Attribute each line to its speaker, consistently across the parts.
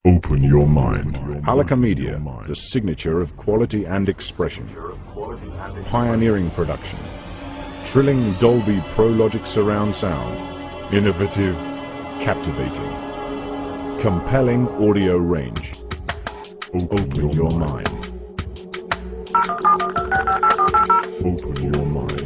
Speaker 1: Open your mind.
Speaker 2: Halaqah Media, the signature of quality and expression. Pioneering production. Trilling Dolby Pro Logic surround sound. Innovative, captivating. Compelling audio range. Open your mind. Open your mind.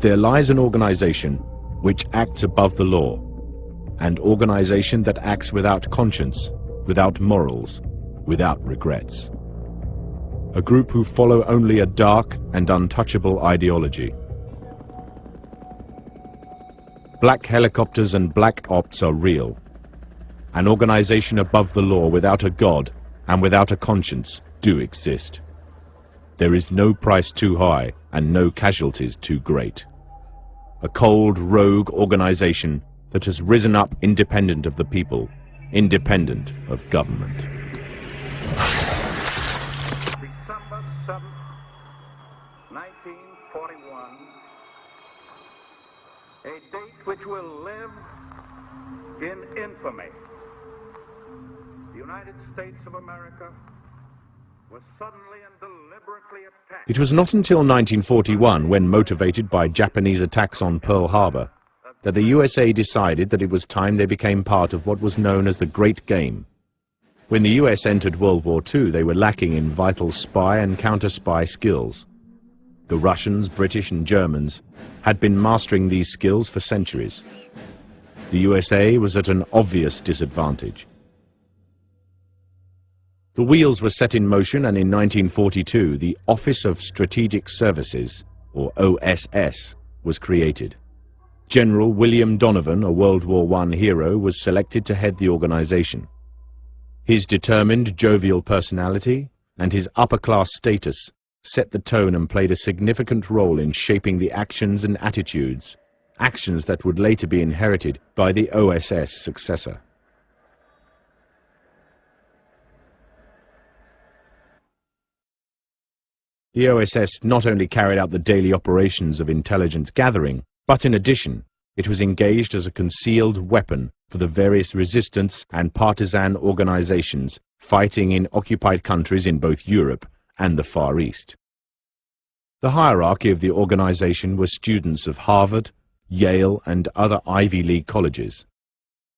Speaker 2: There lies an organization which acts above the law, an organization that acts without conscience, without morals, without regrets. A group who follow only a dark and untouchable ideology. Black helicopters and black ops are real. An organization above the law without a god and without a conscience do exist. There is no price too high and no casualties too great. A cold, rogue organization that has risen up independent of the people, independent of government.
Speaker 3: December 7th, 1941, a date which will live in infamy. The United States of America was suddenly and deliberately attacked.
Speaker 2: It was not until 1941, when motivated by Japanese attacks on Pearl Harbor, that the USA decided that it was time they became part of what was known as the Great Game. When the US entered World War II, they were lacking in vital spy and counter-spy skills. The Russians, British and Germans had been mastering these skills for centuries. The USA was at an obvious disadvantage. The wheels were set in motion, and in 1942 the Office of Strategic Services, or OSS, was created. General William Donovan, a World War I hero, was selected to head the organization. His determined, jovial personality and his upper-class status set the tone and played a significant role in shaping the actions and attitudes, actions that would later be inherited by the OSS successor. The OSS not only carried out the daily operations of intelligence gathering, but in addition, it was engaged as a concealed weapon for the various resistance and partisan organizations fighting in occupied countries in both Europe and the Far East. The hierarchy of the organization was students of Harvard, Yale, and other Ivy League colleges,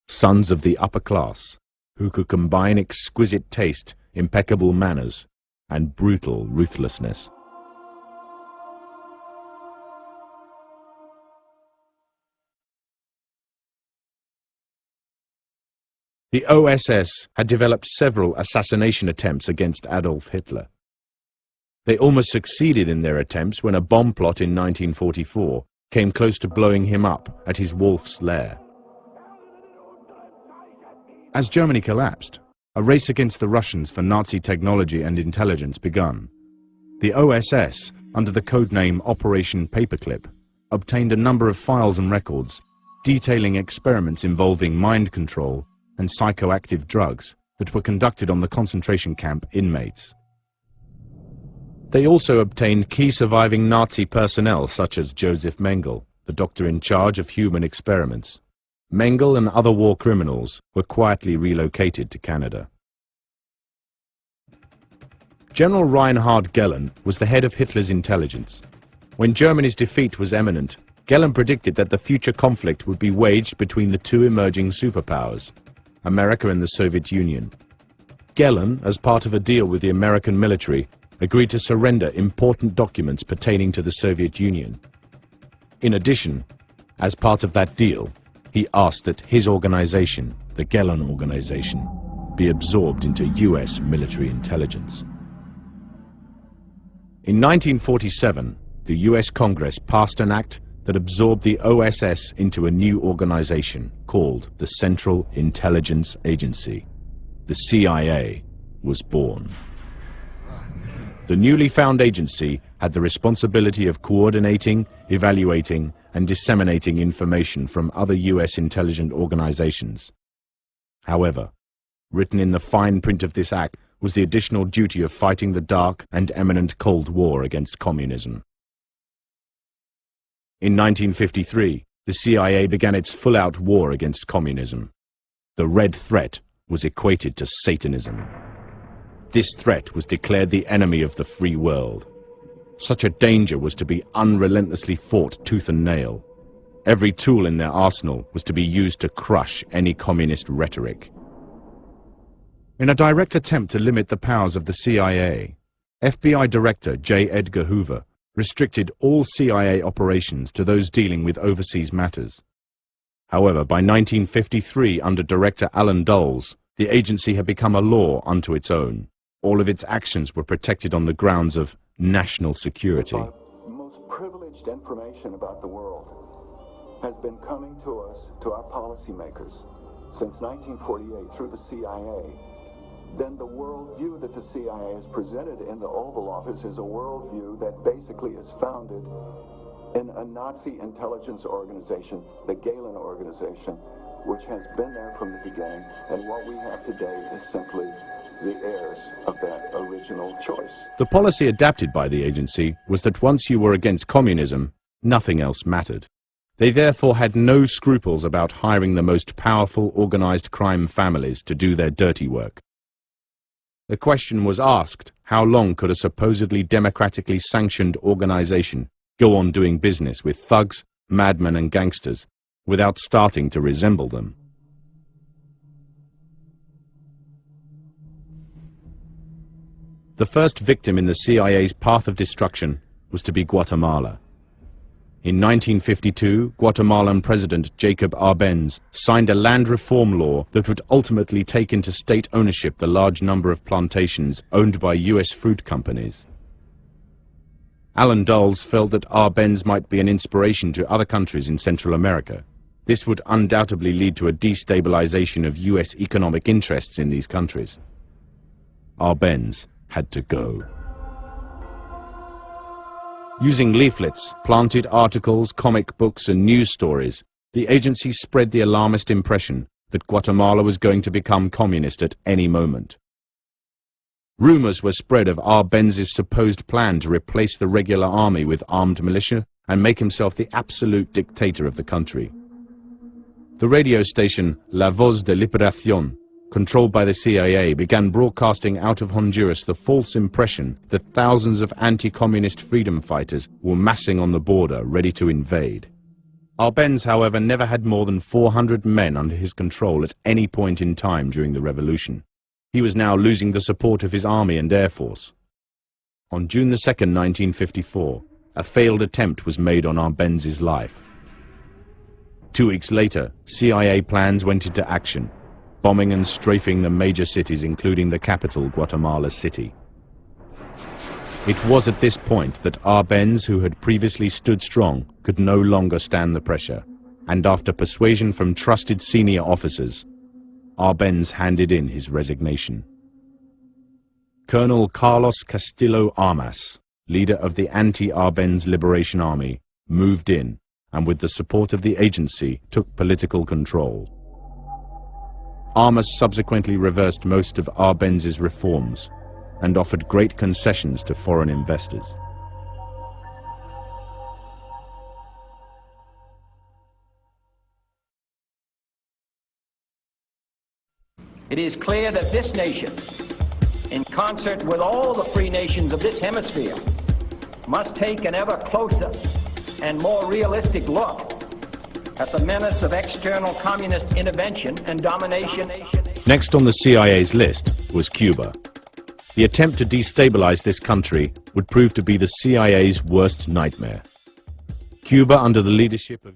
Speaker 2: sons of the upper class, who could combine exquisite taste, impeccable manners, and brutal ruthlessness. The OSS had developed several assassination attempts against Adolf Hitler. They almost succeeded in their attempts when a bomb plot in 1944 came close to blowing him up at his Wolf's lair. As Germany collapsed, a race against the Russians for Nazi technology and intelligence begun. The OSS, under the codename Operation Paperclip, obtained a number of files and records detailing experiments involving mind control and psychoactive drugs that were conducted on the concentration camp inmates. They also obtained key surviving Nazi personnel such as Joseph Mengele, the doctor in charge of human experiments. Mengele and other war criminals were quietly relocated to Canada. General Reinhard Gehlen was the head of Hitler's intelligence. When Germany's defeat was imminent, Gehlen predicted that the future conflict would be waged between the two emerging superpowers, America and the Soviet Union. Gehlen, as part of a deal with the American military, agreed to surrender important documents pertaining to the Soviet Union. In addition, as part of that deal, he asked that his organization, the Gehlen Organization, be absorbed into US military intelligence. In 1947, the US Congress passed an act that absorbed the OSS into a new organization called the Central Intelligence Agency. The CIA was born. The newly found agency had the responsibility of coordinating, evaluating, and disseminating information from other US intelligence organizations. However, written in the fine print of this act was the additional duty of fighting the dark and imminent Cold War against communism. In 1953, the CIA began its full-out war against communism. The Red Threat was equated to Satanism. This threat was declared the enemy of the free world. Such a danger was to be unrelentlessly fought tooth and nail. Every tool in their arsenal was to be used to crush any communist rhetoric. In a direct attempt to limit the powers of the CIA, FBI Director J. Edgar Hoover restricted all CIA operations to those dealing with overseas matters. However, by 1953, under Director Alan Dulles, the agency had become a law unto its own. All of its actions were protected on the grounds of national security.
Speaker 1: The most privileged information about the world has been coming to us, to our policymakers, since 1948 through the CIA. Then the worldview that the CIA has presented in the Oval Office is a worldview that basically is founded in a Nazi intelligence organization, the Gehlen organization, which has been there from the beginning, and what we have today is simply the heirs of that original choice.
Speaker 2: The policy adapted by the agency was that once you were against communism, nothing else mattered. They therefore had no scruples about hiring the most powerful organized crime families to do their dirty work. The question was asked, how long could a supposedly democratically sanctioned organization go on doing business with thugs, madmen and gangsters without starting to resemble them? The first victim in the CIA's path of destruction was to be Guatemala. In 1952, Guatemalan President Jacob Arbenz signed a land reform law that would ultimately take into state ownership the large number of plantations owned by US fruit companies. Alan Dulles felt that Arbenz might be an inspiration to other countries in Central America. This would undoubtedly lead to a destabilization of US economic interests in these countries. Arbenz had to go. Using leaflets, planted articles, comic books and news stories, the agency spread the alarmist impression that Guatemala was going to become communist at any moment. Rumors were spread of Arbenz's supposed plan to replace the regular army with armed militia and make himself the absolute dictator of the country. The radio station La Voz de Liberación, controlled by the CIA, began broadcasting out of Honduras the false impression that thousands of anti-communist freedom fighters were massing on the border, ready to invade. Arbenz, however, never had more than 400 men under his control at any point in time during the revolution. He was now losing the support of his army and air force. On June 2, 1954, a failed attempt was made on Arbenz's life. 2 weeks later, CIA plans went into action, bombing and strafing the major cities, including the capital, Guatemala City. It was at this point that Arbenz, who had previously stood strong, could no longer stand the pressure, and after persuasion from trusted senior officers, Arbenz handed in his resignation. Colonel Carlos Castillo Armas, leader of the anti-Arbenz Liberation Army, moved in, and with the support of the agency, took political control. Armas subsequently reversed most of Arbenz's reforms and offered great concessions to foreign investors.
Speaker 4: It is clear that this nation, in concert with all the free nations of this hemisphere, must take an ever closer and more realistic look at the menace of external communist intervention and domination.
Speaker 2: Next on the CIA's list was Cuba. The attempt to destabilize this country would prove to be the CIA's worst nightmare. Cuba, under the leadership of